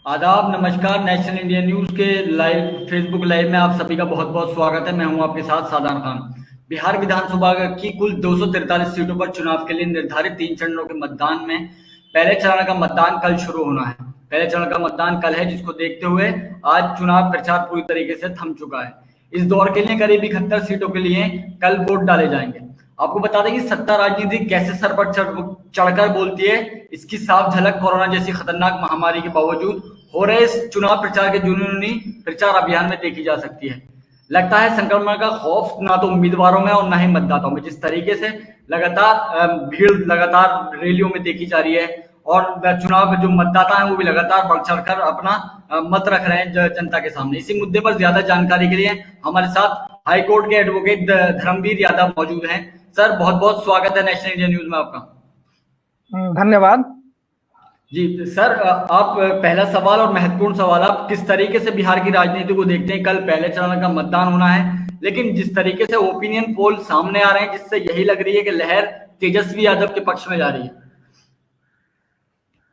आदाब, नमस्कार। National India news के लाइव फेसबुक लाइव में आप सभी का बहुत बहुत स्वागत है। मैं हूं आपके साथ सादान खान। बिहार विधानसभा की कुल 243 सीटों पर चुनाव के लिए निर्धारित 3 चरणों के मतदान में पहले चरण का मतदान कल शुरू होना है। पहले चरण का मतदान कल है, जिसको देखते हुए आज चुनाव प्रचार पूरी तरीके से थम चुका है। इस दौर के लिए करीब 71 सीटों के लिए कल वोट डाले जाएंगे। आपको बता दें कि सत्ता राजनीति कैसे सर पर चढ़कर बोलती है, इसकी साफ झलक कोरोना जैसी खतरनाक महामारी के बावजूद हो रहे इस चुनाव प्रचार के जुनूनी प्रचार अभियान में देखी जा सकती है। लगता है संक्रमण का खौफ ना तो उम्मीदवारों में और ना ही मतदाताओं में। जिस तरीके से लगातार भीड़ लगातार रैलियों में देखी जा रही है और चुनाव में जो मतदाता हैं वो भी लगातार बढ़ चढ़कर अपना मत रख रहे हैं जनता के सामने। इसी मुद्दे पर ज्यादा जानकारी के लिए हमारे साथ हाईकोर्ट के एडवोकेट धर्मवीर यादव मौजूद हैं। सर, बहुत बहुत स्वागत है नेशनल इंडिया न्यूज में आपका। धन्यवाद जी सर, आप पहला सवाल और महत्वपूर्ण सवाल, आप किस तरीके से बिहार की राजनीति को देखते हैं? कल पहले चरण का मतदान होना है, लेकिन जिस तरीके से ओपिनियन पोल सामने आ रहे हैं, जिससे यही लग रही है कि लहर तेजस्वी यादव के पक्ष में जा रही है।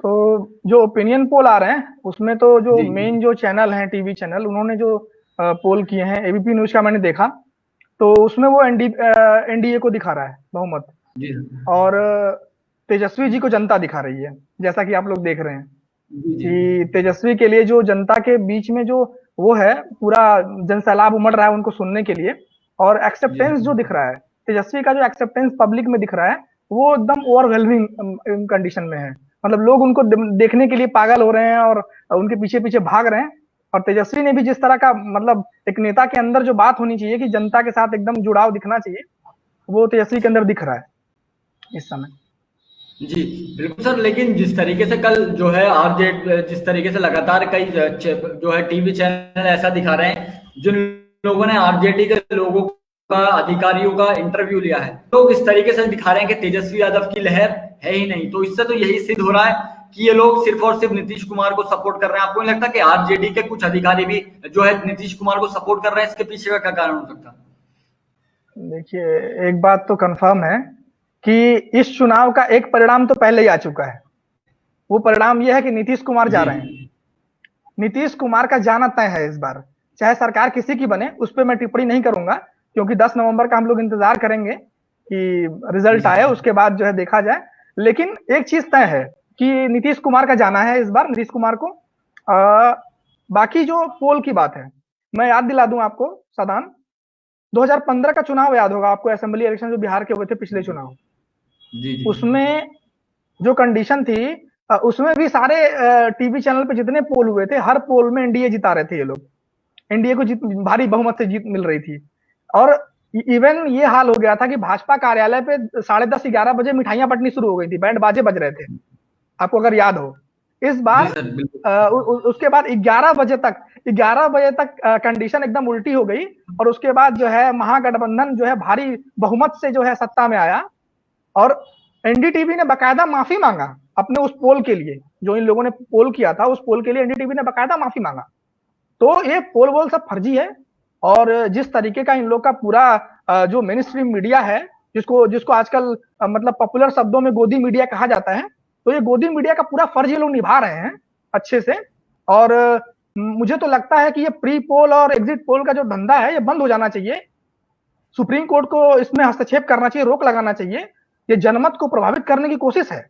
तो जो ओपिनियन पोल आ रहे हैं उसमें तो जो मेन जो चैनल हैं, टीवी चैनल, उन्होंने जो पोल किए हैं, एबीपी न्यूज का मैंने देखा, तो उसमें वो एनडीए को दिखा रहा है बहुमत जी। और तेजस्वी जी को जनता दिखा रही है। जैसा कि आप लोग देख रहे हैं कि तेजस्वी के लिए जो जनता के बीच में जो वो है, पूरा जनसैलाब उमड़ रहा है उनको सुनने के लिए, और एक्सेप्टेंस जो दिख रहा है, तेजस्वी का जो एक्सेप्टेंस पब्लिक में दिख रहा है, वो एकदम ओवरवेलमिंग कंडीशन में है। मतलब लोग उनको देखने के लिए पागल हो रहे हैं और उनके पीछे पीछे भाग रहे हैं। और तेजस्वी ने भी जिस तरह का, मतलब एक नेता के अंदर जो बात होनी चाहिए कि जनता के साथ एकदम जुड़ाव दिखना चाहिए, वो तेजस्वी के अंदर दिख रहा है इस समय। जी बिल्कुल सर, लेकिन जिस तरीके से कल जो है आरजेड, जिस तरीके से लगातार कई जो है टीवी चैनल ऐसा दिखा रहे हैं, जिन लोगों ने आरजेडी के लोगों का, अधिकारियों का इंटरव्यू लिया है, लोग इस तरीके से दिखा रहे हैं कि तेजस्वी यादव की लहर है ही नहीं। तो इससे तो यही सिद्ध हो रहा है कि ये लोग सिर्फ और सिर्फ नीतीश कुमार को सपोर्ट कर रहे हैं। आपको नहीं लगता कि आरजेडी के कुछ अधिकारी भी जो है नीतीश कुमार को सपोर्ट कर रहे हैं? इसके पीछे का क्या कारण हो सकता है? देखिए, एक बात तो कंफर्म है कि इस चुनाव का एक परिणाम तो पहले ही आ चुका है। वो परिणाम यह है कि नीतीश कुमार जा रहे हैं। नीतीश कुमार का जाना तय है इस बार, चाहे सरकार किसी की बने, उस पर मैं टिप्पणी नहीं करूंगा, क्योंकि 10 नवंबर का हम लोग इंतजार करेंगे कि रिजल्ट आए, उसके बाद जो है देखा जाए। लेकिन एक चीज तय है कि नीतीश कुमार का जाना है इस बार, नीतीश कुमार को। बाकी जो पोल की बात है, मैं याद दिला दूं आपको सदान, 2015 का चुनाव याद होगा आपको, असेंबली इलेक्शन जो बिहार के हुए थे, पिछले चुनाव। उसमें जो कंडीशन थी, उसमें भी सारे टीवी चैनल पे जितने पोल हुए थे, हर पोल में एनडीए जिता रहे थे। ये लोग, एनडीए को भारी बहुमत से जीत मिल रही थी। और इवन ये हाल हो गया था कि भाजपा कार्यालय पे 10:30 11 बजे मिठाइयां बंटनी शुरू हो गई थी, बैंड बाजे बज रहे थे, आपको अगर याद हो। इस बार उसके बाद 11 बजे तक कंडीशन एकदम उल्टी हो गई, और उसके बाद जो है महागठबंधन जो है भारी बहुमत से जो है सत्ता में आया। और एनडीटीवी ने बकायदा माफी मांगा अपने उस पोल के लिए, जो इन लोगों ने पोल किया था, उस पोल के लिए एनडीटीवी ने बकायदा माफी मांगा। तो ये पोल वोल सब फर्जी है। और जिस तरीके का इन लोग का पूरा जो मेन स्ट्रीम मीडिया है, जिसको आजकल मतलब पॉपुलर शब्दों में गोदी मीडिया कहा जाता है, तो ये गोदी मीडिया का पूरा फर्ज ये लोग निभा रहे हैं अच्छे से। और मुझे तो लगता है कि ये प्री पोल और एग्जिट पोल का जो धंधा है, ये बंद हो जाना चाहिए। सुप्रीम कोर्ट को इसमें हस्तक्षेप करना चाहिए, रोक लगाना चाहिए। ये जनमत को प्रभावित करने की कोशिश है।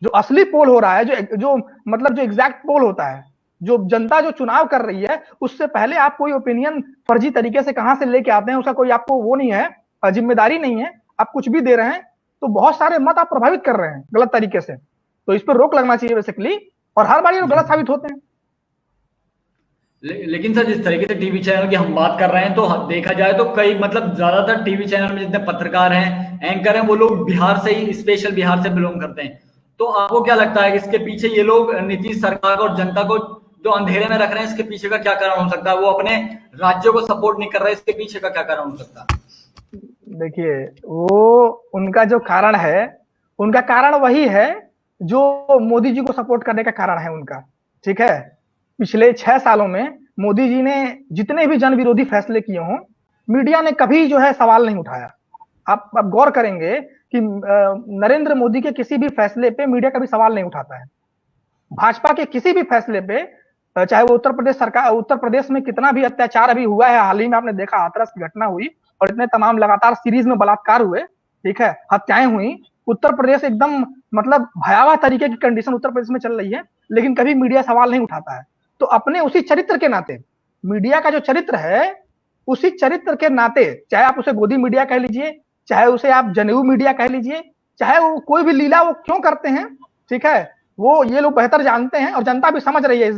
जो असली पोल हो रहा है, जो मतलब जो एग्जैक्ट पोल होता है, जो जनता जो चुनाव कर रही है, उससे पहले आप कोई ओपिनियन फर्जी तरीके से कहां से लेके आते हैं, उसका कोई आपको वो नहीं है, जिम्मेदारी नहीं है। आप कुछ भी दे रहे हैं तो बहुत सारे मत आप प्रभावित कर रहे हैं गलत तरीके से। तो इस पर रोक लगना चाहिए बेसिकली, और हर बार ये गलत साबित होते हैं। लेकिन सर, जिस तरीके से टीवी चैनल की हम बात कर रहे हैं, तो देखा जाए तो कई, मतलब ज्यादातर टीवी चैनल में जितने पत्रकार हैं, एंकर हैं, वो लोग बिहार से ही, स्पेशल बिहार से बिलोंग करते हैं। तो आपको क्या लगता है कि इसके पीछे ये लोग नीतीश सरकार और जनता को जो अंधेरे में रख रहे हैं, इसके पीछे का क्या कारण हो सकता है? वो अपने राज्यों को सपोर्ट नहीं कर रहे, इसके पीछे का क्या कारण हो सकता है? देखिए, वो उनका जो कारण है, उनका कारण वही है जो मोदी जी को सपोर्ट करने का कारण है उनका। ठीक है, पिछले 6 सालों में मोदी जी ने जितने भी जन विरोधी फैसले किए हों, मीडिया ने कभी जो है सवाल नहीं उठाया। आप गौर करेंगे कि नरेंद्र मोदी के किसी भी फैसले पे मीडिया कभी सवाल नहीं उठाता है। भाजपा के किसी भी फैसले पे, चाहे वो उत्तर प्रदेश सरकार, उत्तर प्रदेश में कितना भी अत्याचार अभी हुआ है, हाल ही में आपने देखा हाथरस की घटना हुई और इतने तमाम लगातार सीरीज में बलात्कार हुए, ठीक है, हत्याएं हुई, उत्तर प्रदेश एकदम मतलब भयावह तरीके की कंडीशन उत्तर प्रदेश में चल रही है, लेकिन कभी मीडिया सवाल नहीं उठाता है। तो अपने उसी चरित्र के नाते, मीडिया का जो चरित्र है, उसी चरित्र के नाते, चाहे आप उसे गोदी मीडिया कह लीजिए, चाहे उसे आप जनेऊ मीडिया कह लीजिए, चाहे वो कोई भी लीला वो क्यों करते हैं, ठीक है, वो ये लोग बेहतर जानते हैं और जनता भी समझ रही है।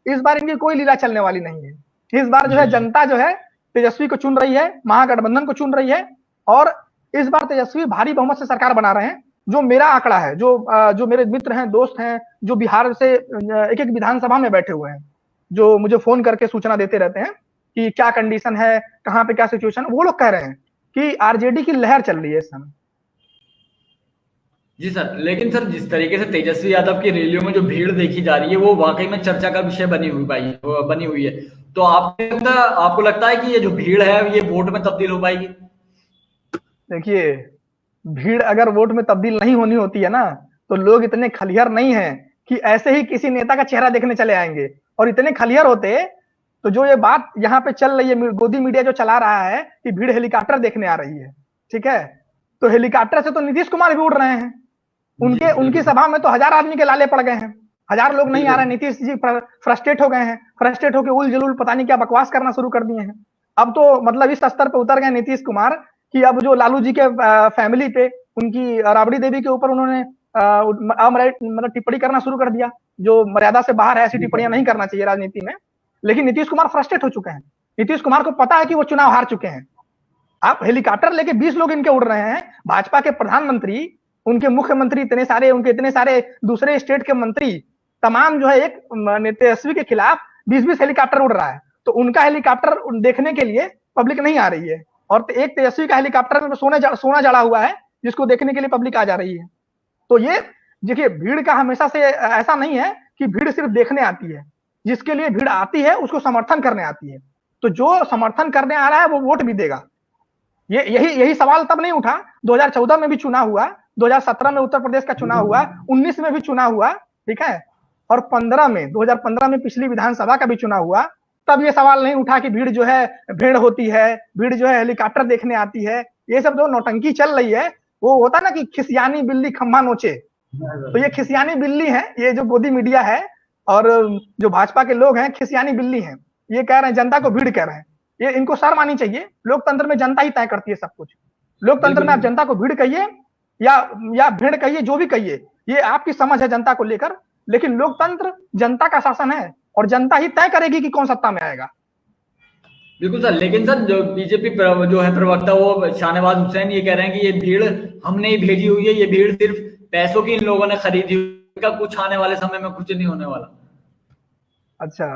इस बार इनकी कोई लीला चलने वाली नहीं है। इस बार जो है जनता जो है तेजस्वी को चुन रही है, महागठबंधन को चुन रही है, और इस बार तेजस्वी भारी बहुमत से सरकार बना रहे हैं। जो मेरा आंकड़ा है, जो मेरे मित्र हैं, दोस्त हैं, जो बिहार से एक एक विधानसभा में बैठे हुए हैं, जो मुझे फोन करके सूचना देते रहते हैं कि क्या कंडीशन है, कहाँ पे क्या सिचुएशन, वो लोग कह रहे हैं कि आरजेडी की लहर चल रही है इस समय। जी सर, लेकिन सर जिस तरीके से तेजस्वी यादव की रैलियों में जो भीड़ देखी जा रही है वो वाकई में चर्चा का विषय बनी हुई है। तो आपको लगता है कि ये जो भीड़ है ये वोट में तब्दील हो पाएगी? देखिए, भीड़ अगर वोट में तब्दील नहीं होनी होती है ना, तो लोग इतने खलिहर नहीं है कि ऐसे ही किसी नेता का चेहरा देखने चले आएंगे। और इतने खलिहर होते तो जो ये बात यहाँ पे चल रही है, गोदी मीडिया जो चला रहा है कि भीड़ हेलीकॉप्टर देखने आ रही है, ठीक है, तो हेलीकॉप्टर से तो नीतीश कुमार भी उड़ रहे हैं। उनकी सभा में तो 1000 आदमी के लाले पड़ गए हैं, 1000 लोग नहीं आ रहे। नीतीश जी फ्रस्ट्रेट हो गए हैं, फ्रस्ट्रेट होकर उल जलूल पता नहीं क्या बकवास करना शुरू कर दिए हैं। अब तो मतलब इस स्तर पे उतर गए नीतीश कुमार कि अब जो लालू जी के फैमिली पे, उनकी राबड़ी देवी के ऊपर उन्होंने मतलब टिप्पणी करना शुरू कर दिया, जो मर्यादा से बाहर है, ऐसी टिप्पणियां नहीं करना चाहिए राजनीति में। लेकिन नीतीश कुमार फ्रस्ट्रेट हो चुके हैं। नीतीश कुमार को पता है कि वो चुनाव हार चुके हैं। आप हेलीकॉप्टर लेके 20 लोग इनके उड़ रहे हैं। भाजपा के प्रधानमंत्री, उनके मुख्यमंत्री इतने सारे, उनके इतने सारे दूसरे स्टेट के मंत्री, तमाम जो है एक तेजस्वी के खिलाफ 20-20 हेलीकॉप्टर उड़ रहा है। तो उनका हेलीकॉप्टर देखने के लिए पब्लिक नहीं आ रही है, और एक तेजस्वी का हेलीकॉप्टर में सोना जड़ा हुआ है जिसको देखने के लिए पब्लिक आ जा रही है। तो ये देखिए, भीड़ का हमेशा से ऐसा नहीं है कि भीड़ सिर्फ देखने आती है। जिसके लिए भीड़ आती है उसको समर्थन करने आती है। तो जो समर्थन करने आ रहा है वो वोट भी देगा। यही सवाल तब नहीं उठा, 2014 में भी चुनाव हुआ, 2017 में उत्तर प्रदेश का चुनाव हुआ, 19 में भी चुनाव हुआ, ठीक है, और 2015 में पिछली विधानसभा का भी चुनाव हुआ। तब ये सवाल नहीं उठा कि भीड़ जो है भेड़ होती है, भीड़ जो है हेलीकॉप्टर देखने आती है। ये सब जो नौटंकी चल रही है, वो होता ना कि खिसियानी बिल्ली खम्भा नोचे, तो ये खिसियानी बिल्ली है, ये जो गोदी मीडिया है और जो भाजपा के लोग हैं खिसियानी बिल्ली हैं। ये कह रहे हैं जनता को भीड़ कह रहे हैं। ये इनको शर्म आनी चाहिए। लोकतंत्र में जनता ही तय करती है सब कुछ। लोकतंत्र में आप जनता को भीड़ कहिए या भेड़ कहिए, जो भी कहिए, ये आपकी समझ है जनता को लेकर, लेकिन लोकतंत्र जनता का शासन है और जनता ही तय करेगी कि कौन सत्ता में आएगा। बिल्कुल सर, लेकिन सर जो बीजेपी जो है प्रवक्ता वो शाहनवाज हुसैन ये कह रहे हैं कि ये भीड़ हमने ही भेजी हुई है, ये भीड़ सिर्फ पैसों की इन लोगों ने खरीदी हुई है, कुछ आने वाले समय में कुछ नहीं होने वाला। अच्छा,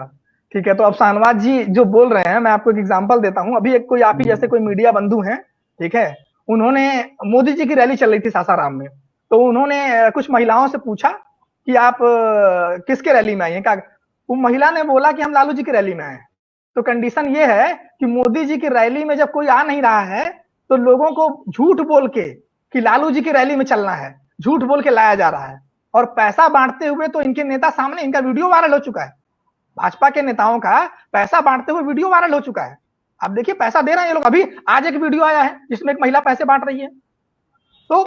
ठीक है। तो अब शाहनवाज जी जो बोल रहे हैं, मैं आपको एक एग्जांपल देता हूं। अभी एक कोई आप ही जैसे कोई मीडिया बंधु हैं, ठीक है, उन्होंने मोदी जी की रैली चल रही थी सासाराम में, तो उन्होंने कुछ महिलाओं से पूछा कि आप किसके रैली में आई हैं। वो महिला ने बोला कि हम लालू जी की रैली में आए। तो कंडीशन ये है कि मोदी जी की रैली में जब कोई आ नहीं रहा है तो लोगों को झूठ बोल के कि लालू जी की रैली में चलना है, झूठ बोल के लाया जा रहा है। और पैसा बांटते हुए तो इनके नेता सामने, इनका वीडियो वायरल हो चुका है। भाजपा के नेताओं का पैसा बांटते हुए वीडियो वायरल हो चुका है। आप देखिए, पैसा दे रहे हैं ये लोग। अभी आज एक वीडियो आया है जिसमें एक महिला पैसे बांट रही है। तो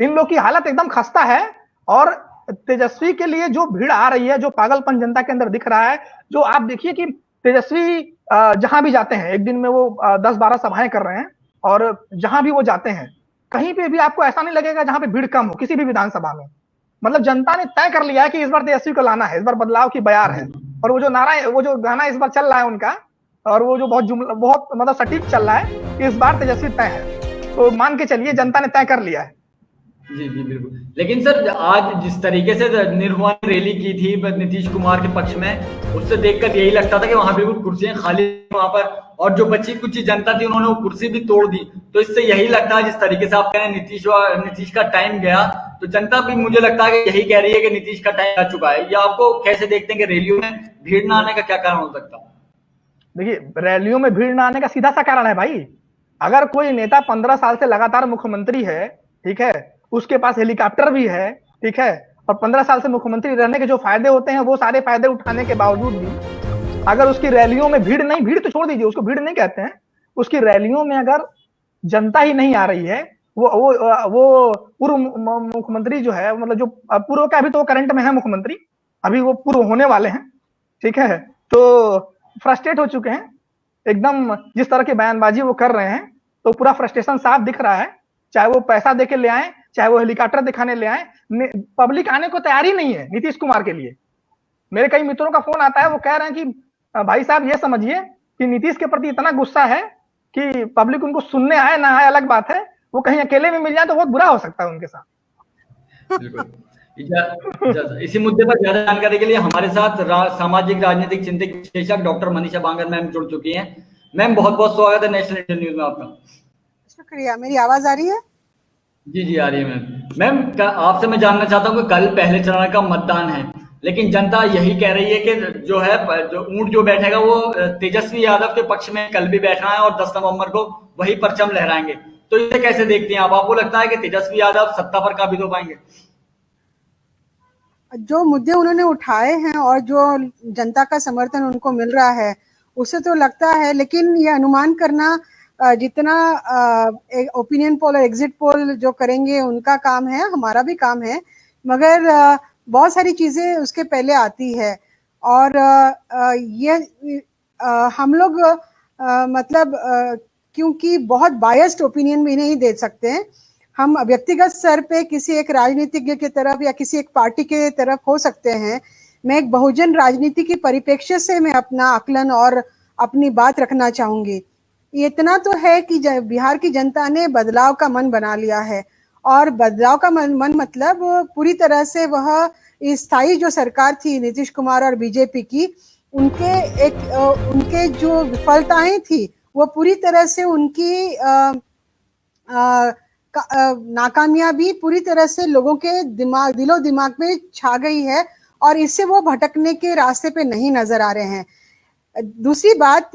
इन लोग की हालत एकदम खस्ता है। और तेजस्वी के लिए जो भीड़ आ रही है, जो पागलपन जनता के अंदर दिख रहा है, जो आप देखिए कि तेजस्वी जहां भी जाते हैं, एक दिन में वो 10-12 सभाएं कर रहे हैं, और जहां भी वो जाते हैं कहीं पे भी आपको ऐसा नहीं लगेगा जहां पे भीड़ कम हो, किसी भी विधानसभा में। मतलब जनता ने तय कर लिया है कि इस बार तेजस्वी को लाना है, इस बार बदलाव की बयार है। और वो जो नारा, वो जो गाना इस बार चल रहा है उनका, और वो जो बहुत मतलब सटीक चल रहा है कि इस बार तेजस्वी तय है। तो मान के चलिए जनता ने तय कर लिया है। जी जी बिल्कुल। लेकिन सर आज जिस तरीके से निर्हुआ रैली की थी नीतीश कुमार के पक्ष में, उससे देखकर यही लगता था कि वहां बिल्कुल कुर्सियां खाली वहां पर, और जो बची कुछ जनता थी उन्होंने वो कुर्सी भी तोड़ दी। तो इससे यही लगता है, जिस तरीके से आप कह रहे हैं नीतीश का टाइम गया, तो जनता भी मुझे लगता है कि यही कह रही है कि नीतीश का टाइम आ चुका है। या आपको कैसे देखते हैं कि रैलियों में भीड़ न आने का क्या कारण हो सकता है? देखिए, रैलियों में भीड़ न आने का सीधा सा कारण है भाई, अगर कोई नेता 15 साल से लगातार मुख्यमंत्री है, ठीक है, उसके पास हेलीकॉप्टर भी है, ठीक है, और 15 साल से मुख्यमंत्री रहने के जो फायदे होते हैं वो सारे फायदे उठाने के बावजूद भी अगर उसकी रैलियों में भीड़ नहीं, भीड़ तो छोड़ दीजिए, उसको भीड़ नहीं कहते हैं, उसकी रैलियों में अगर जनता ही नहीं आ रही है, वो पूर्व मुख्यमंत्री जो है, मतलब जो पूर्व का, अभी तो वो करंट में है मुख्यमंत्री, अभी वो पूर्व होने वाले हैं, ठीक है, तो फ्रस्ट्रेट हो चुके हैं एकदम, जिस तरह की बयानबाजी वो कर रहे हैं, तो पूरा फ्रस्ट्रेशन साफ दिख रहा है। चाहे वो पैसा देके ले आए, चाहे वो हेलीकॉप्टर दिखाने ले आए, पब्लिक आने को तैयार ही नहीं है नीतीश कुमार के लिए। मेरे कई मित्रों का फोन आता है, वो कह रहे हैं कि भाई साहब ये समझिए कि नीतीश के प्रति इतना गुस्सा है कि पब्लिक उनको सुनने आए ना आए अलग बात है, वो कहीं अकेले में मिल जाए तो बहुत बुरा हो सकता है उनके साथ। बिल्कुल। इसी मुद्दे पर ज्यादा जानकारी के लिए हमारे साथ सामाजिक राजनीतिक चिंतक विशेषज्ञ डॉक्टर मनीषा बांगर मैम जुड़ चुकी हैं। मैम बहुत बहुत स्वागत है नेशनल इंडिया न्यूज में आपका। शुक्रिया। मेरी आवाज आ रही है? जी जी आ रही है मैम। मैम आपसे मैं जानना चाहता हूँ कि कल पहले चरण का मतदान है, लेकिन जनता यही कह रही है कि जो है जो ऊंट जो बैठेगा वो तेजस्वी यादव के पक्ष में कल भी बैठना है और 10 नवंबर को वही परचम लहराएंगे, तो इसे कैसे देखते हैं आप? आपको लगता है कि तेजस्वी यादव सत्ता पर काबिज हो पाएंगे? जो मुद्दे उन्होंने उठाए हैं और जो जनता का समर्थन उनको मिल रहा है उससे तो लगता है, लेकिन ये अनुमान करना जितना ओपिनियन पोल और एग्जिट पोल जो करेंगे उनका काम है, हमारा भी काम है, मगर बहुत सारी चीजें उसके पहले आती है। और ये हम लोग मतलब क्योंकि बहुत बायस्ड ओपिनियन भी नहीं दे सकते हैं, हम व्यक्तिगत स्तर पे किसी एक राजनीतिज्ञ की तरफ या किसी एक पार्टी के तरफ हो सकते हैं। मैं एक बहुजन राजनीति की परिप्रेक्ष्य से मैं अपना आकलन और अपनी बात रखना चाहूंगी। इतना तो है कि बिहार की जनता ने बदलाव का मन बना लिया है, और बदलाव का मन मतलब पूरी तरह से वह स्थायी जो सरकार थी नीतीश कुमार और बीजेपी की, उनके जो विफलताएं थी वो पूरी तरह से उनकी नाकामयाबी पूरी तरह से लोगों के दिलो दिमाग में छा गई है, और इससे वो भटकने के रास्ते पे नहीं नजर आ रहे हैं। दूसरी बात,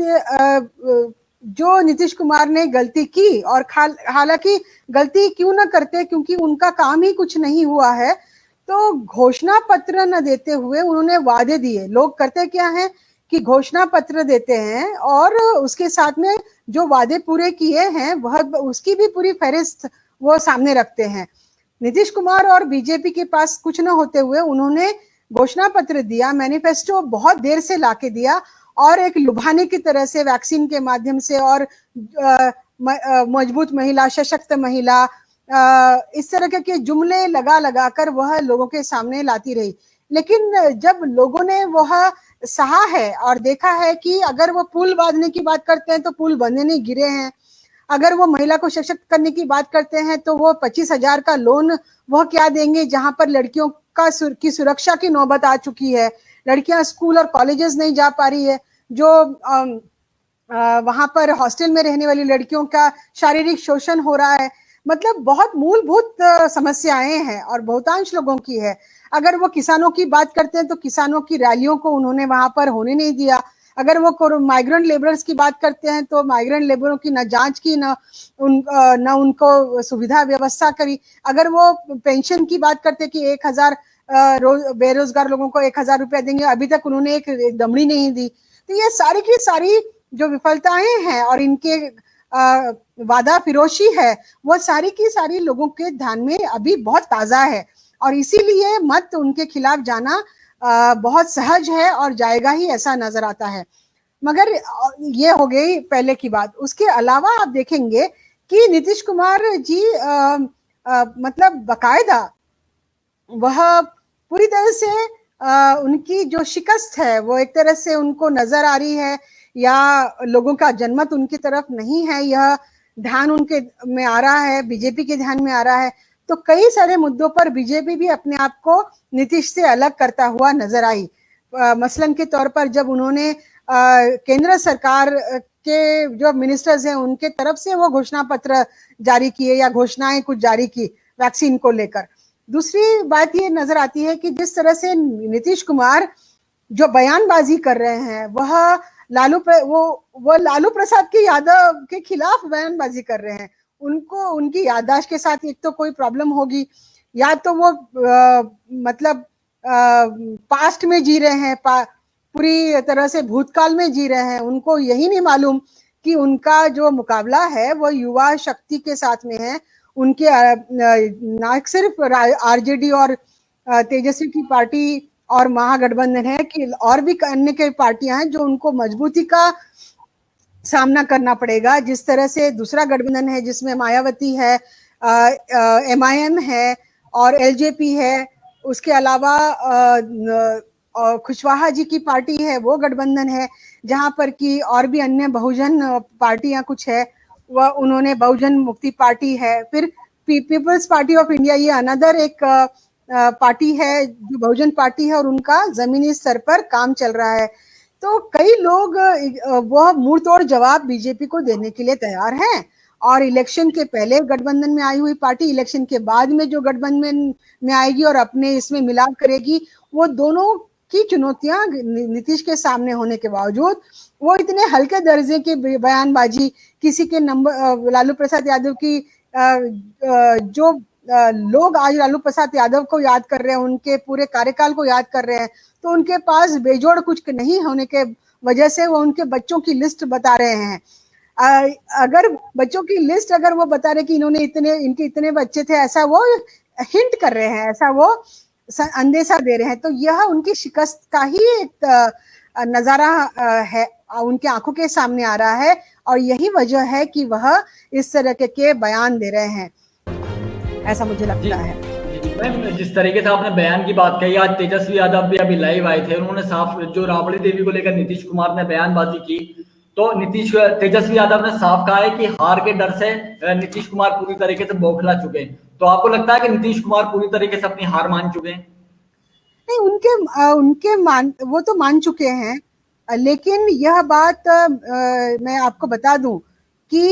जो नीतीश कुमार ने गलती की, और हालांकि गलती क्यों ना करते, क्योंकि उनका काम ही कुछ नहीं हुआ है, तो घोषणा पत्र न देते हुए उन्होंने वादे दिए। लोग करते क्या है कि घोषणा पत्र देते हैं और उसके साथ में जो वादे पूरे किए हैं वह उसकी भी पूरी फहरिस्त वो सामने रखते हैं। नीतीश कुमार और बीजेपी के पास कुछ न होते हुए उन्होंने घोषणा पत्र दिया, मैनिफेस्टो बहुत देर से लाके दिया, और एक लुभाने की तरह से वैक्सीन के माध्यम से और मजबूत महिला, सशक्त महिला, इस तरह के जुमले लगा कर वह लोगों के सामने लाती रही। लेकिन जब लोगों ने वह सहा है और देखा है कि अगर वो पुल बांधने की बात करते हैं तो पुल बंधे नहीं, गिरे हैं, अगर वो महिला को सशक्त करने की बात करते हैं तो वो 25,000 का लोन वह क्या देंगे, जहां पर लड़कियों की सुरक्षा की नौबत आ चुकी है, लड़कियां स्कूल और कॉलेजेस नहीं जा पा रही है, जो वहां पर हॉस्टल में रहने वाली लड़कियों का शारीरिक शोषण हो रहा है। मतलब बहुत मूलभूत समस्याएं हैं और बहुतांश लोगों की है। अगर वो किसानों की बात करते हैं तो किसानों की रैलियों को उन्होंने वहां पर होने नहीं दिया। अगर वो माइग्रेंट लेबरर्स की बात करते हैं तो माइग्रेंट लेबरों की न जांच की, न उनको सुविधा व्यवस्था करी। अगर वो पेंशन की बात करते कि 1,000 बेरोजगार लोगों को 1,000 रुपया देंगे, अभी तक उन्होंने एक दमड़ी नहीं दी। तो ये सारी की सारी जो विफलताएं हैं और इनके वादा फिरोशी है, वो सारी की सारी लोगों के ध्यान में अभी बहुत ताजा है, और इसीलिए मत उनके खिलाफ जाना बहुत सहज है और जाएगा ही, ऐसा नजर आता है। मगर ये हो गई पहले की बात। उसके अलावा आप देखेंगे कि नीतीश कुमार जी मतलब बकायदा वह पूरी तरह से उनकी जो शिकस्त है वो एक तरह से उनको नजर आ रही है, या लोगों का जनमत उनकी तरफ नहीं है, यह ध्यान उनके में आ रहा है, बीजेपी के ध्यान में आ रहा है। तो कई सारे मुद्दों पर बीजेपी भी अपने आप को नीतीश से अलग करता हुआ नजर आई। मसलन के तौर पर जब उन्होंने केंद्र सरकार के जो मिनिस्टर्स हैं उनके तरफ से वो घोषणा पत्र जारी किए या घोषणाएं कुछ जारी की वैक्सीन को लेकर। दूसरी बात ये नजर आती है कि जिस तरह से नीतीश कुमार जो बयानबाजी कर रहे हैं वह लालू प्रसाद के यादव के खिलाफ बयानबाजी कर रहे हैं। उनको उनकी याददाश्त के साथ एक तो कोई प्रॉब्लम होगी, या तो वो मतलब पास्ट में जी रहे हैं, पूरी तरह से भूतकाल में जी रहे हैं। उनको यही नहीं मालूम कि उनका जो मुकाबला है वो युवा शक्ति के साथ में है। उनके ना सिर्फ आरजेडी और तेजस्वी की पार्टी और महागठबंधन है कि और भी अन्य के पार्टियां हैं जो उनको मजबूती का सामना करना पड़ेगा। जिस तरह से दूसरा गठबंधन है जिसमें मायावती है, MIM है और LJP है, उसके अलावा कुशवाहा जी की पार्टी है, वो गठबंधन है जहां पर कि और भी अन्य बहुजन पार्टियां कुछ है, वह उन्होंने बहुजन मुक्ति पार्टी है, फिर पीपल्स पार्टी ऑफ इंडिया, ये अनदर एक पार्टी है जो बहुजन पार्टी है और उनका जमीनी स्तर पर काम चल रहा है। तो कई लोग वह मुंह तोड़ जवाब बीजेपी को देने के लिए तैयार हैं और इलेक्शन के पहले गठबंधन में आई हुई पार्टी इलेक्शन के बाद में जो गठबंधन में आएगी और अपने इसमें मिलाप करेगी, वो दोनों की चुनौतियां नीतीश के सामने होने के बावजूद वो इतने हल्के दर्जे की बयानबाजी, किसी के नंबर लालू प्रसाद यादव की जो लोग आज लालू प्रसाद यादव को याद कर रहे हैं, उनके पूरे कार्यकाल को याद कर रहे हैं, तो उनके पास बेजोड़ कुछ नहीं होने के वजह से वो उनके बच्चों की लिस्ट बता रहे हैं। अगर बच्चों की लिस्ट अगर वो बता रहे कि इनके इतने बच्चे थे, ऐसा वो हिंट कर रहे हैं, ऐसा वो अंदेशा दे रहे हैं, तो यह उनकी शिकस्त का ही एक नजारा है, उनके आंखों के सामने आ रहा है और यही वजह है कि वह इस तरह के बयान दे रहे हैं, ऐसा मुझे लगता है। मैम, जिस तरीके से आपने बयान की बात कही, आज तेजस्वी यादव भी अभी लाइव आए थे, उन्होंने साफ जो राबड़ी देवी को लेकर नीतीश कुमार ने बयानबाजी की, तो तेजस्वी यादव ने साफ कहा है कि हार के डर से नीतीश कुमार पूरी तरीके से बौखला चुके हैं। तो आपको लगता है कि नीतीश कुमार पूरी तरीके से अपनी हार मान चुके हैं? नहीं, वो तो मान चुके हैं, लेकिन यह बात मैं आपको बता दूं कि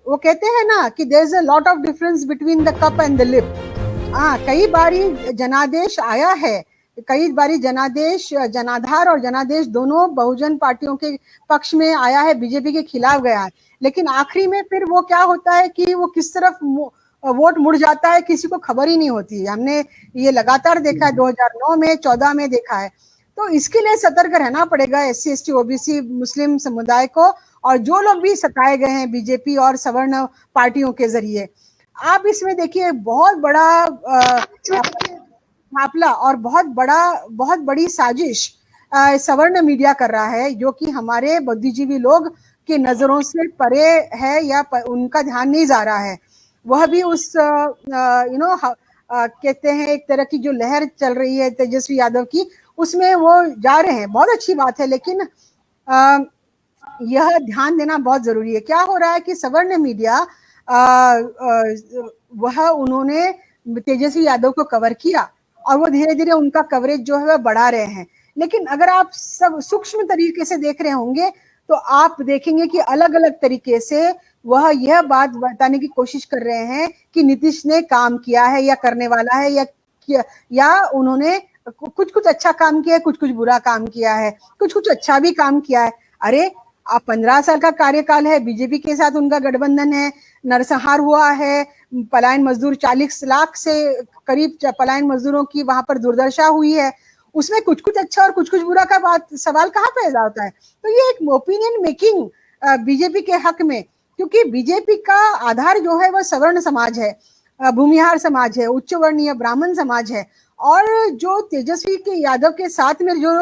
वो कहते हैं ना कि there is a lot of difference between the cup and the lip. कई बारी जनादेश आया है, कई बारी जनाधार और जनादेश दोनों बहुजन पार्टियों के पक्ष में आया है, बीजेपी के खिलाफ गया है, लेकिन आखिरी में फिर वो क्या होता है कि वो किस तरफ वोट मुड़ जाता है किसी को खबर ही नहीं होती। हमने ये लगातार देखा है, 2009 में, 14 में देखा है। तो इसके लिए सतर्क रहना पड़ेगा SC ST OBC मुस्लिम समुदाय को, और जो लोग भी सताए गए हैं बीजेपी और सवर्ण पार्टियों के जरिए। आप इसमें देखिए बहुत बड़ा घपला और बहुत बड़ी साजिश सवर्ण मीडिया कर रहा है, जो कि हमारे बुद्धिजीवी लोग के नजरों से परे है या उनका ध्यान नहीं जा रहा है। वह भी उस कहते हैं एक तरह की जो लहर चल रही है तेजस्वी यादव की, उसमें वो जा रहे हैं, बहुत अच्छी बात है, लेकिन यह ध्यान देना बहुत जरूरी है। क्या हो रहा है कि सवर्ण मीडिया उन्होंने तेजस्वी यादव को कवर किया और वो धीरे धीरे उनका कवरेज जो है वह बढ़ा रहे हैं, लेकिन अगर आप सब सूक्ष्म तरीके से देख रहे होंगे तो आप देखेंगे कि अलग अलग तरीके से वह यह बात बताने की कोशिश कर रहे हैं कि नीतीश ने काम किया है या करने वाला है, या उन्होंने कुछ अच्छा काम किया है, कुछ बुरा काम किया है, कुछ अच्छा भी काम किया है। अरे आप 15 साल का कार्यकाल है, बीजेपी के साथ उनका गठबंधन है, नरसंहार हुआ है, पलायन मजदूर 40 लाख से करीब पलायन मजदूरों की वहां पर दुर्दशा हुई है, उसमें कुछ अच्छा और कुछ बुरा का सवाल कहाँ पैदा होता है? तो ये एक ओपिनियन मेकिंग बीजेपी के हक में, क्योंकि बीजेपी का आधार जो है वह सवर्ण समाज है, भूमिहार समाज है, उच्च वर्णीय ब्राह्मण समाज है, और जो तेजस्वी के यादव के साथ में जो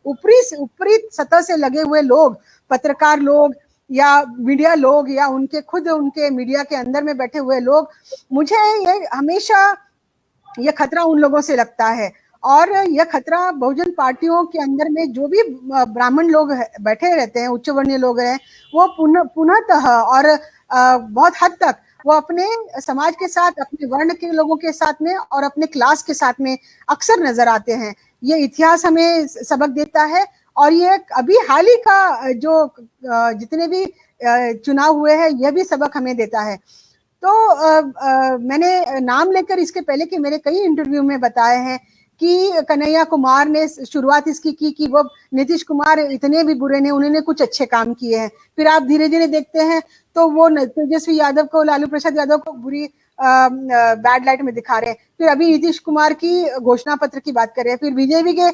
ऊपरी सतह से लगे हुए लोग, पत्रकार लोग या मीडिया लोग या उनके मीडिया के अंदर में बैठे हुए लोग, मुझे ये हमेशा यह खतरा उन लोगों से लगता है। और यह खतरा बहुजन पार्टियों के अंदर में जो भी ब्राह्मण लोग बैठे रहते हैं, उच्च वर्णीय लोग हैं, वो पुनः और बहुत हद तक वो अपने समाज के साथ, अपने वर्ण के लोगों के साथ में और अपने क्लास के साथ में अक्सर नजर आते हैं। ये इतिहास हमें सबक देता है, और ये अभी हाल ही का जो जितने भी चुनाव हुए हैं यह भी सबक हमें देता है। तो मैंने नाम लेकर इसके पहले कि मेरे कई इंटरव्यू में बताए हैं कि कन्हैया कुमार ने शुरुआत इसकी की कि वो नीतीश कुमार इतने भी बुरे नहीं, उन्होंने कुछ अच्छे काम किए हैं। फिर आप धीरे धीरे देखते हैं तो वो तेजस्वी यादव को, लालू प्रसाद यादव को बैड लाइट में दिखा रहे हैं। फिर अभी नीतीश कुमार की घोषणा पत्र की बात कर रहे हैं, फिर बीजेपी के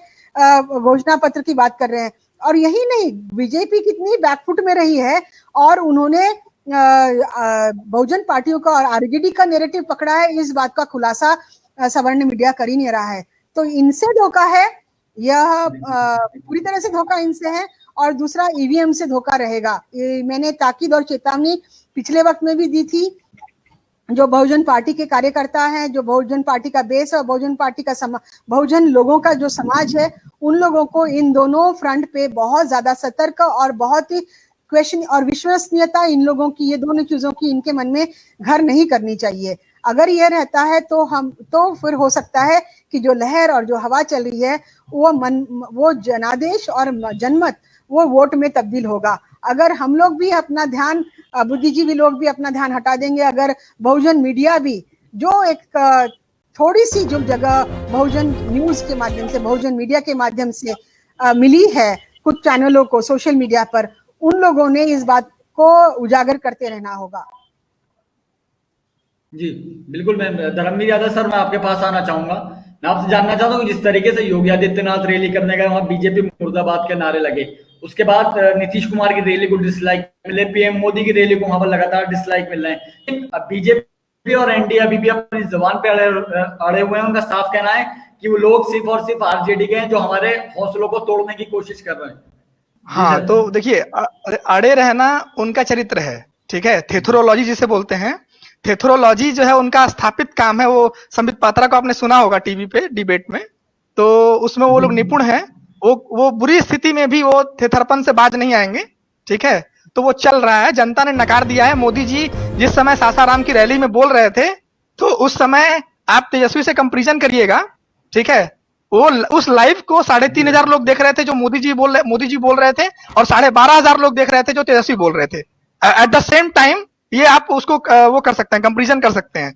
घोषणा पत्र की बात कर रहे हैं। और यही नहीं, बीजेपी कितनी बैकफुट में रही है और उन्होंने बहुजन पार्टियों का और आरजेडी का नैरेटिव पकड़ा है, इस बात का खुलासा सवर्ण मीडिया कर ही नहीं रहा है। तो इनसे धोखा है, यह पूरी तरह से धोखा इनसे है। और दूसरा, ईवीएम से धोखा रहेगा। मैंने ताकीद और चेतावनी पिछले वक्त में भी दी थी। जो बहुजन पार्टी के कार्यकर्ता हैं, जो बहुजन पार्टी का बेस और बहुजन पार्टी का बहुजन लोगों का जो समाज है, उन लोगों को इन दोनों फ्रंट पे बहुत ज्यादा सतर्क और बहुत ही क्वेश्चन और विश्वसनीयता इन लोगों की, ये दोनों चीजों की इनके मन में घर नहीं करनी चाहिए। अगर ये रहता है तो फिर हो सकता है कि जो लहर और जो हवा चल रही है वो जनादेश और जनमत वो वोट में तब्दील होगा। अगर हम लोग भी अपना ध्यान, बुद्धिजीवी लोग भी अपना ध्यान हटा देंगे, अगर बहुजन मीडिया भी जो एक थोड़ी सी जो जगह बहुजन न्यूज के माध्यम से, बहुजन मीडिया के माध्यम से मिली है कुछ चैनलों को सोशल मीडिया पर, उन लोगों ने इस बात को उजागर करते रहना होगा। जी बिल्कुल मैम। धर्मवीर यादव सर, मैं आपके पास आना चाहूंगा। मैं आपसे जानना चाहता हूँ, जिस तरीके से योगी आदित्यनाथ रैली करने गए, वहां बीजेपी मुर्दाबाद के नारे लगे, उसके बाद नीतीश कुमार की रैली को डिसलाइक मिले, पीएम मोदी की रैली को वहां पर लगातार डिसलाइक मिल रहे हैं। बीजेपी और एनडीए अभी भी अपनी जबान पे अड़े हुए हैं। उनका साफ कहना है कि वो लोग सिर्फ और सिर्फ आरजेडी के हैं जो हमारे हौसलों को तोड़ने की कोशिश कर रहे हैं। हाँ, तो देखिए, अड़े रहना उनका चरित्र है, ठीक है। थेथोरोलॉजी जिसे बोलते हैं, थेथोरोलॉजी जो है उनका स्थापित काम है। वो संबित पात्रा को आपने सुना होगा टीवी पे डिबेट में, तो उसमें वो लोग निपुण हैं। वो बुरी स्थिति में भी वो थेथरपन से बाज नहीं आएंगे, ठीक है। तो वो चल रहा है, जनता ने नकार दिया है। मोदी जी जिस समय सासाराम की रैली में बोल रहे थे, तो उस समय आप तेजस्वी से कंपेरिजन करिएगा, ठीक है। वो उस लाइव को 3,500 लोग देख रहे थे जो मोदी जी बोल रहे थे, और 12,500 लोग देख रहे थे जो तेजस्वी बोल रहे थे एट द सेम टाइम। ये आप उसको वो कर सकते हैं, कंपेरिजन कर सकते हैं।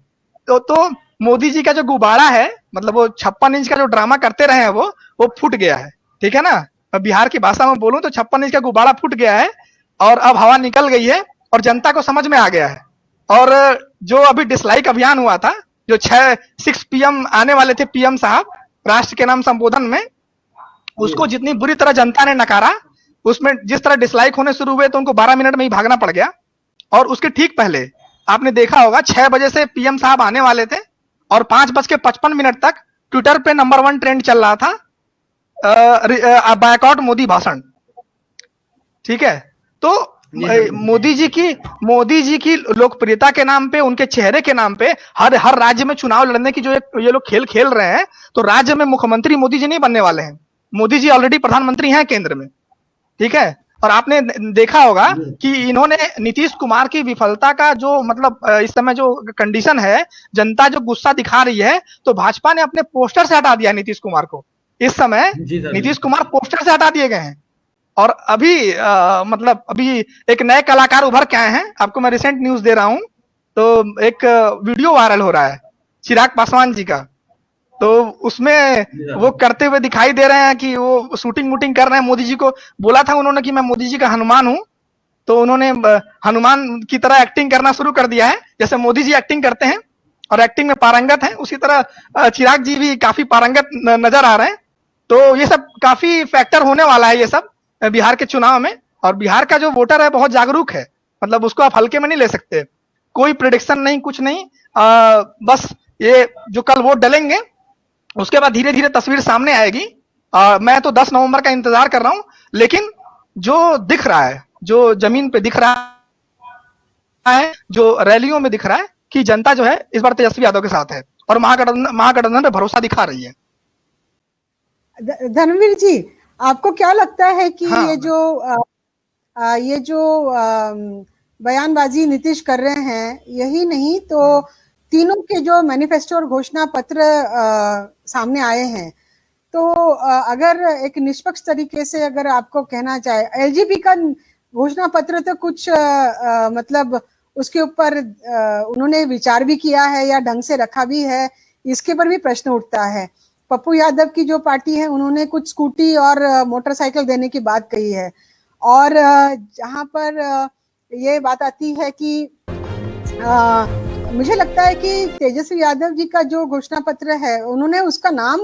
तो मोदी जी का जो गुब्बारा है, मतलब वो 56 इंच का जो ड्रामा करते रहे हैं, वो फूट गया है, ठीक है ना। मैं बिहार की भाषा में बोलूं तो 56 इंच का गुब्बारा फूट गया है, और अब हवा निकल गई है और जनता को समझ में आ गया है। और जो अभी डिसलाइक अभियान हुआ था, जो 6 PM आने वाले थे PM साहब राष्ट्र के नाम संबोधन में, उसको जितनी बुरी तरह जनता ने नकारा, उसमें जिस तरह डिसलाइक होने शुरू हुए तो उनको 12 मिनट में ही भागना पड़ गया। और उसके ठीक पहले आपने देखा होगा 6 बजे से PM साहब आने वाले थे, और 5:55 तक ट्विटर पे नंबर 1 ट्रेंड चल रहा था, बायकॉट मोदी भाषण, ठीक है। तो मोदी जी की लोकप्रियता के नाम पे, उनके चेहरे के नाम पे हर राज्य में चुनाव लड़ने की जो ये लोग खेल खेल रहे हैं, तो राज्य में मुख्यमंत्री मोदी जी नहीं बनने वाले हैं। मोदी जी ऑलरेडी प्रधानमंत्री हैं केंद्र में, ठीक है। और आपने देखा होगा कि इन्होंने नीतीश कुमार की विफलता का जो मतलब इस समय जो कंडीशन है, जनता जो गुस्सा दिखा रही है, तो भाजपा ने अपने पोस्टर से हटा दिया नीतीश कुमार को। इस समय नीतीश कुमार पोस्टर से हटा दिए गए हैं। और अभी मतलब अभी एक नए कलाकार उभर के आए हैं। आपको मैं रिसेंट न्यूज दे रहा हूं, तो एक वीडियो वायरल हो रहा है चिराग पासवान जी का। तो उसमें वो करते हुए दिखाई दे रहे हैं कि वो शूटिंग वूटिंग कर रहे हैं। मोदी जी को बोला था उन्होंने कि मैं मोदी जी का हनुमान हूं, तो उन्होंने हनुमान की तरह एक्टिंग करना शुरू कर दिया है, जैसे मोदी जी एक्टिंग करते हैं और एक्टिंग में पारंगत हैं, उसी तरह चिराग जी भी काफी पारंगत नजर आ रहे हैं। तो ये सब काफी फैक्टर होने वाला है, ये सब बिहार के चुनाव में। और बिहार का जो वोटर है बहुत जागरूक है, मतलब उसको आप हल्के में नहीं ले सकते। कोई प्रेडिक्शन नहीं, कुछ नहीं, बस ये जो कल वोट डलेंगे उसके बाद धीरे धीरे तस्वीर सामने आएगी। मैं तो 10 नवंबर का इंतजार कर रहा हूं, लेकिन जो दिख रहा है, जो जमीन पे दिख रहा है, जो रैलियों में दिख रहा है कि जनता जो है इस बार तेजस्वी यादव के साथ है और महागठबंधन पे भरोसा दिखा रही है। धर्मवीर जी, आपको क्या लगता है कि हाँ, ये जो बयानबाजी नीतीश कर रहे हैं, यही नहीं तो तीनों के जो मैनिफेस्टो और घोषणा पत्र सामने आए हैं, तो अगर एक निष्पक्ष तरीके से अगर आपको कहना चाहे, एलजीबी का घोषणा पत्र तो कुछ मतलब उसके ऊपर उन्होंने विचार भी किया है या ढंग से रखा भी है, इसके पर भी प्रश्न उठता है। पप्पू यादव की जो पार्टी है, उन्होंने कुछ स्कूटी और मोटरसाइकिल देने की बात कही है। और जहां पर ये बात आती है कि मुझे लगता है कि तेजस्वी यादव जी का जो घोषणा पत्र है, उन्होंने उसका नाम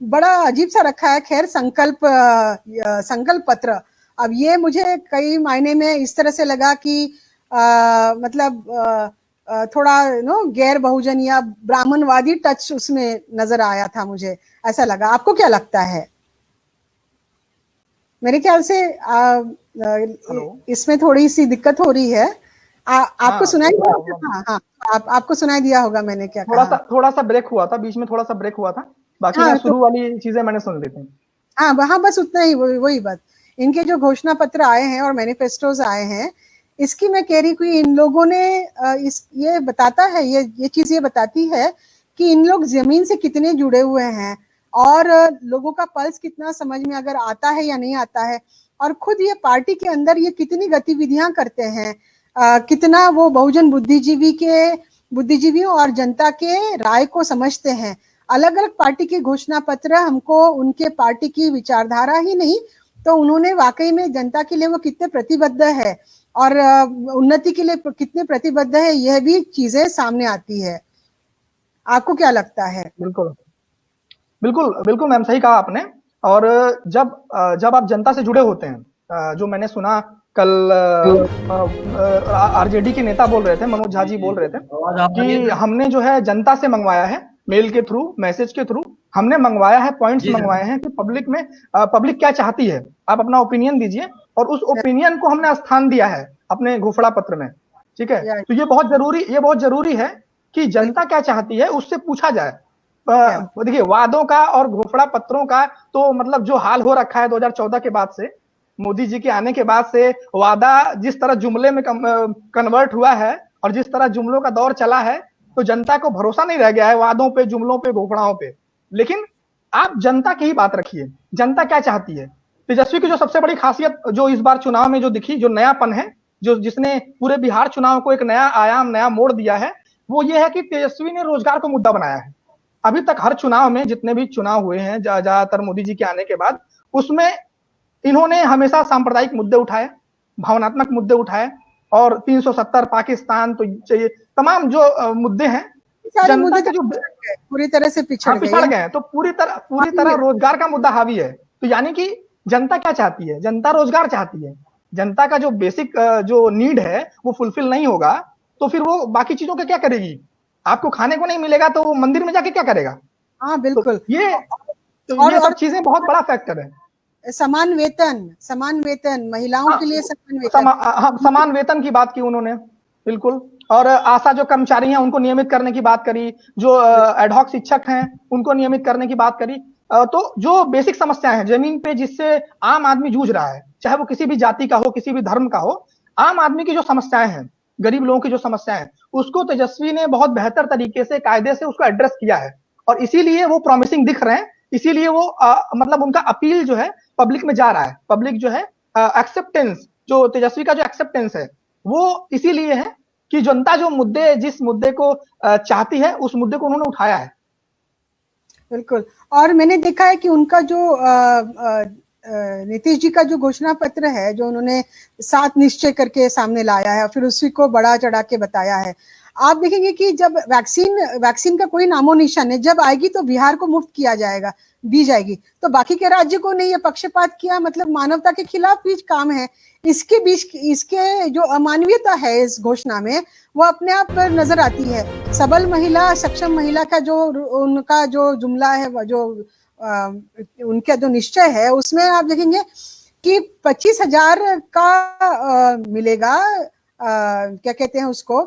बड़ा अजीब सा रखा है, खैर संकल्प पत्र। अब ये मुझे कई मायने में इस तरह से लगा कि मतलब थोड़ा गैर बहुजन या ब्राह्मणवादी टच उसमें नजर आया था, मुझे ऐसा लगा। आपको क्या लगता है? मेरे ख्याल से इसमें थोड़ी सी दिक्कत हो रही है। आपको सुनाई दिया होगा? हाँ, आपको सुनाई दिया होगा मैंने क्या कहा। थोड़ा सा ब्रेक हुआ था, बीच में थोड़ा सा ब्रेक हुआ था, बाकी मैं शुरू वाली चीजें मैंने सुन ली थी। हाँ, बस उतना ही, वही बात। इनके जो घोषणा पत्र आए हैं और मैनिफेस्टोज आए हैं, इसकी मैं कह रही कि इन लोगों ने ये बताता है, ये चीज ये बताती है कि इन लोग जमीन से कितने जुड़े हुए हैं और लोगों का पल्स कितना समझ में अगर आता है या नहीं आता है, और खुद ये पार्टी के अंदर ये कितनी गतिविधियां करते हैं, कितना वो बहुजन बुद्धिजीवियों और जनता के राय को समझते हैं। अलग अलग पार्टी के घोषणा पत्र हमको उनके पार्टी की विचारधारा ही नहीं, तो उन्होंने वाकई में जनता के लिए वो कितने प्रतिबद्ध है और उन्नति के लिए कितने प्रतिबद्ध है, यह भी चीजें सामने आती है। आपको क्या लगता है? बिल्कुल बिल्कुल बिल्कुल मैम, सही कहा आपने। और जब आप जनता से जुड़े होते हैं, जो मैंने सुना कल आरजेडी के नेता बोल रहे थे, मनोज झा जी बोल रहे थे कि हमने जो है जनता से मंगवाया है, मेल के थ्रू, मैसेज के थ्रू हमने मंगवाया है, पॉइंट्स मंगवाए हैं कि पब्लिक क्या चाहती है, आप अपना ओपिनियन दीजिए, और उस ओपिनियन को हमने स्थान दिया है अपने घोषणा पत्र में। ठीक है, तो ये बहुत जरूरी है कि जनता क्या चाहती है उससे पूछा जाए। देखिए, वादों का और घोषणा पत्रों का तो मतलब जो हाल हो रखा है 2014 के बाद से, मोदी जी के आने के बाद से, वादा जिस तरह जुमले में कन्वर्ट हुआ है और जिस तरह जुमलों का दौर चला है, तो जनता को भरोसा नहीं रह गया है वादों पे, जुमलों पे, घोषणाओं पे। लेकिन आप जनता की ही बात रखिए, जनता क्या चाहती है। तेजस्वी की जो सबसे बड़ी खासियत जो इस बार चुनाव में जो दिखी, जो नयापन है, जिसने पूरे बिहार चुनाव को एक नया आयाम, नया मोड़ दिया है, वो ये है कि तेजस्वी ने रोजगार को मुद्दा बनाया है। अभी तक हर चुनाव में, जितने भी चुनाव हुए हैं ज्यादातर मोदी जी के आने के बाद, उसमें इन्होंने हमेशा सांप्रदायिक मुद्दे उठाए, भावनात्मक मुद्दे उठाए, और 370 पाकिस्तान, तो ये तमाम जो मुद्दे हैं, जनता के जो पूरी तरह से पिछड़ गए, तो पूरी तरह रोजगार का मुद्दा हावी है। तो यानी कि जनता क्या चाहती है? जनता रोजगार चाहती है। जनता का जो बेसिक जो नीड है वो फुलफिल नहीं होगा तो फिर वो बाकी चीजों के क्या करेगी? आपको खाने को नहीं मिलेगा तो वो मंदिर में जाके क्या करेगा? हाँ, बिल्कुल। तो ये सब चीजें बहुत बड़ा फैक्टर है। समान वेतन महिलाओं के लिए समान वेतन की बात की उन्होंने, बिल्कुल। और आशा जो कर्मचारी हैं उनको नियमित करने की बात करी, जो एडहॉक शिक्षक हैं उनको नियमित करने की बात करी। तो जो बेसिक समस्याएं हैं जमीन पे, जिससे आम आदमी जूझ रहा है, चाहे वो किसी भी जाति का हो, किसी भी धर्म का हो, आम आदमी की जो समस्याएं हैं, गरीब लोगों की जो समस्याएं हैं, उसको तेजस्वी ने बहुत बेहतर तरीके से, कायदे से उसको एड्रेस किया है। और इसीलिए वो प्रॉमिसिंग दिख रहे हैं, इसीलिए वो मतलब उनका अपील जो है पब्लिक में जा रहा है। पब्लिक जो है एक्सेप्टेंस, जो तेजस्वी का जो एक्सेप्टेंस है, वो इसीलिए है कि जनता जिस मुद्दे को चाहती है, उस मुद्दे को उन्होंने उठाया है। बिल्कुल। और मैंने देखा है कि उनका जो नीतीश जी का जो घोषणा पत्र है, जो उन्होंने 7 निश्चय करके सामने लाया है, फिर उसी को बढ़ा चढ़ा के बताया है। आप देखेंगे कि जब वैक्सीन का कोई नामो निशान है, जब आएगी तो बिहार को मुफ्त दी जाएगी, तो बाकी के राज्य को नहीं। ये पक्षपात किया, मतलब मानवता के खिलाफ भी काम है। इसके बीच इसके जो अमानवीयता है इस घोषणा में, वो अपने आप पर नजर आती है। सबल महिला, सक्षम महिला का जो उनका जो जुमला है, जो उनका जो निश्चय है, उसमें आप देखेंगे कि 25,000 का मिलेगा, क्या कहते हैं उसको,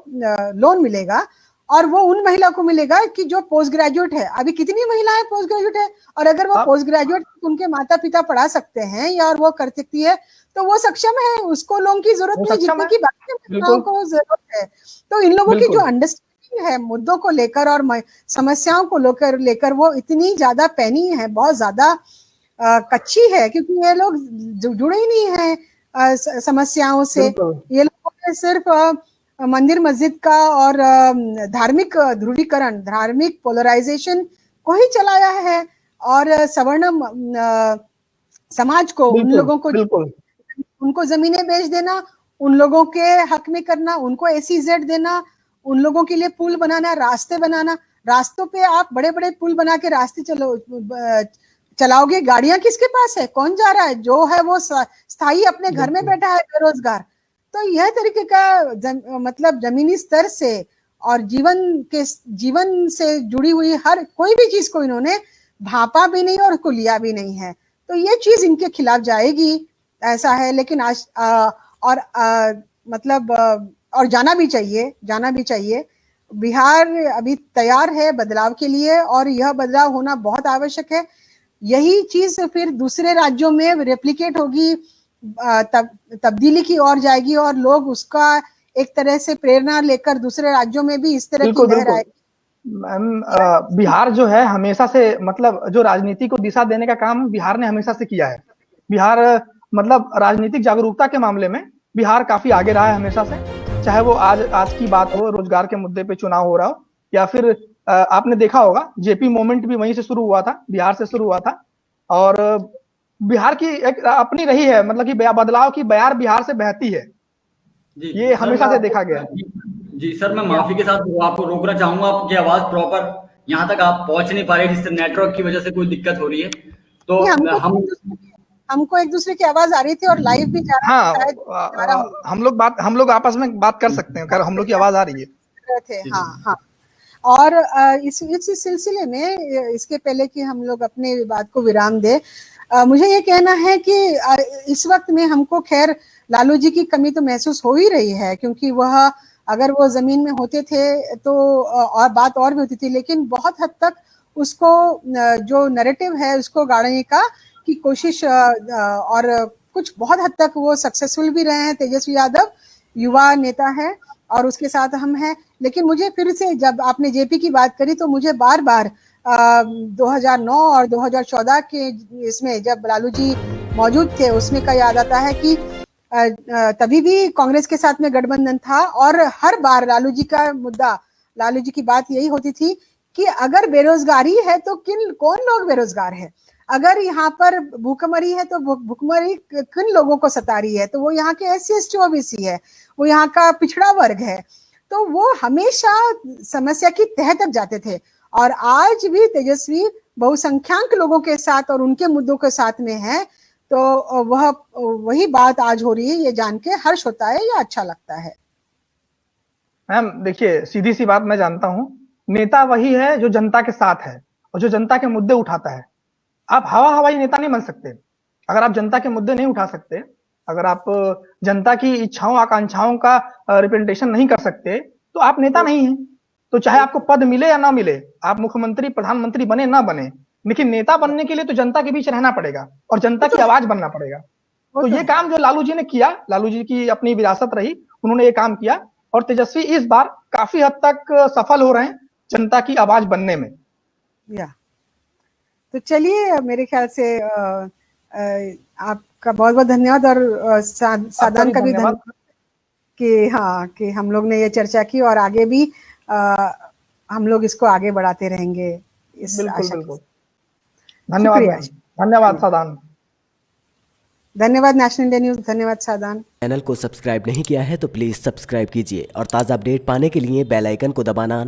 लोन मिलेगा, और वो उन महिला को मिलेगा कि जो पोस्ट ग्रेजुएट है। अभी कितनी महिलाएं पोस्ट ग्रेजुएट है, और अगर वो पोस्ट ग्रेजुएट उनके माता पिता पढ़ा सकते हैं या वो कर सकती है, तो वो सक्षम है, उसको लोन की जरूरत नहीं, जितने की बाकी महिलाओं को जरूरत है। तो इन लोगों की जो अंडरस्टैंडिंग है मुद्दों को लेकर और समस्याओं को लेकर वो इतनी ज्यादा पैनी है, बहुत ज्यादा कच्ची है, क्योंकि ये लोग जुड़े ही नहीं है समस्याओं से। ये लोगों ने सिर्फ मंदिर मस्जिद का और धार्मिक ध्रुवीकरण, धार्मिक पोलराइजेशन को ही चलाया है, और सवर्ण समाज को, उन लोगों को, उनको जमीनें बेच देना, उन लोगों के हक में करना, उनको SEZ देना, उन लोगों के लिए पुल बनाना, रास्ते बनाना। रास्तों पे आप बड़े बड़े पुल बना के रास्ते चलाओगे, गाड़ियां किसके पास है? कौन जा रहा है? जो है वो स्थायी अपने घर में बैठा है, बेरोजगार। तो यह तरीके का मतलब जमीनी स्तर से और जीवन से जुड़ी हुई हर कोई भी चीज को इन्होंने भापा भी नहीं और उसको लिया भी नहीं है। तो ये चीज इनके खिलाफ जाएगी, ऐसा है। लेकिन आज मतलब और जाना भी चाहिए। बिहार अभी तैयार है बदलाव के लिए और यह बदलाव होना बहुत आवश्यक है। यही चीज फिर दूसरे राज्यों में रेप्लिकेट होगी, तब्दीली की ओर जाएगी और लोग उसका एक तरह से प्रेरणा लेकर दूसरे राज्यों में भी इस तरह की लहर आएगी। मैम, बिहार जो है हमेशा से मतलब जो राजनीति को दिशा देने का काम बिहार ने हमेशा से किया है। बिहार मतलब राजनीतिक जागरूकता के मामले में बिहार काफी आगे रहा है हमेशा से, चाहे वो आज की बात हो, रोजगार के मुद्दे पे चुनाव हो रहा हो, या फिर आपने देखा होगा जेपी मूवमेंट भी वहीं से शुरू हुआ था, बिहार से शुरू हुआ था। और बिहार की एक अपनी रही है, मतलब कि बदलाव की बयार बिहार से बहती है, ये हमेशा से देखा गया है। जी सर, मैं माफी के साथ आपको रोकना चाहूंगा, आपकी आवाज प्रॉपर यहाँ तक आप पहुंच नहीं पा रहे, जिससे नेटवर्क की वजह से कोई दिक्कत हो रही है। तो हमको एक दूसरे की आवाज आ रही थी और लाइव भी जा रहा हाँ, हम लोग आपस में बात कर सकते हैं, हम लोग की आवाज आ रही है। हाँ। और इस सिलसिले में इसके पहले कि हम लोग अपने बात को विराम दे, मुझे ये कहना है कि इस वक्त में हमको खैर लालू जी की कमी तो महसूस हो ही रही है, क्योंकि वह अगर वो जमीन में होते थे तो और बात और भी होती थी, लेकिन बहुत हद तक उसको जो नैरेटिव है उसको गाड़ने की कोशिश और कुछ बहुत हद तक वो सक्सेसफुल भी रहे हैं। तेजस्वी यादव युवा नेता है और उसके साथ हम हैं। लेकिन मुझे फिर से जब आपने जेपी की बात करी तो मुझे बार बार 2009 और 2014 के इसमें जब लालू जी मौजूद थे उसमें का याद आता है कि तभी भी कांग्रेस के साथ में गठबंधन था और हर बार लालू जी की बात यही होती थी कि अगर बेरोजगारी है तो कौन लोग बेरोजगार है, अगर यहाँ पर भूखमरी है तो भूखमरी किन लोगों को सता रही है, तो वो यहाँ के SC/ST OBC है, वो यहाँ का पिछड़ा वर्ग है। तो वो हमेशा समस्या की तह तक जाते थे और आज भी तेजस्वी बहुसंख्यक लोगों के साथ और उनके मुद्दों के साथ में है। तो वही बात आज हो रही है, ये जान के हर्ष होता है या अच्छा लगता है। मैम देखिए, सीधी सी बात मैं जानता हूँ, नेता वही है जो जनता के साथ है और जो जनता के मुद्दे उठाता है। आप हवाई नेता नहीं बन सकते अगर आप जनता के मुद्दे नहीं उठा सकते, अगर आप जनता की इच्छाओं आकांक्षाओं का रिप्रेजेंटेशन नहीं कर सकते तो आप नेता नहीं हैं। तो चाहे आपको पद मिले या ना मिले, आप मुख्यमंत्री प्रधानमंत्री बने ना बने, लेकिन नेता बनने के लिए तो जनता के बीच रहना पड़ेगा और जनता की आवाज बनना पड़ेगा। तो ये काम जो लालू जी ने किया, लालू जी की अपनी विरासत रही, उन्होंने ये काम किया और तेजस्वी इस बार काफी हद तक सफल हो रहे हैं जनता की आवाज बनने में। तो चलिए, मेरे ख्याल से आपका बहुत बहुत धन्यवाद और साधन का भी धन्यवाद कि हम लोग ने ये चर्चा की और आगे भी हम लोग इसको आगे बढ़ाते रहेंगे। बिल्कुल। धन्यवाद साधन। धन्यवाद नेशनल इंडिया न्यूज, धन्यवाद साधन। चैनल को सब्सक्राइब नहीं किया है तो प्लीज सब्सक्राइब कीजिए और ताज़ा अपडेट पाने के लिए बेल आइकन को दबाना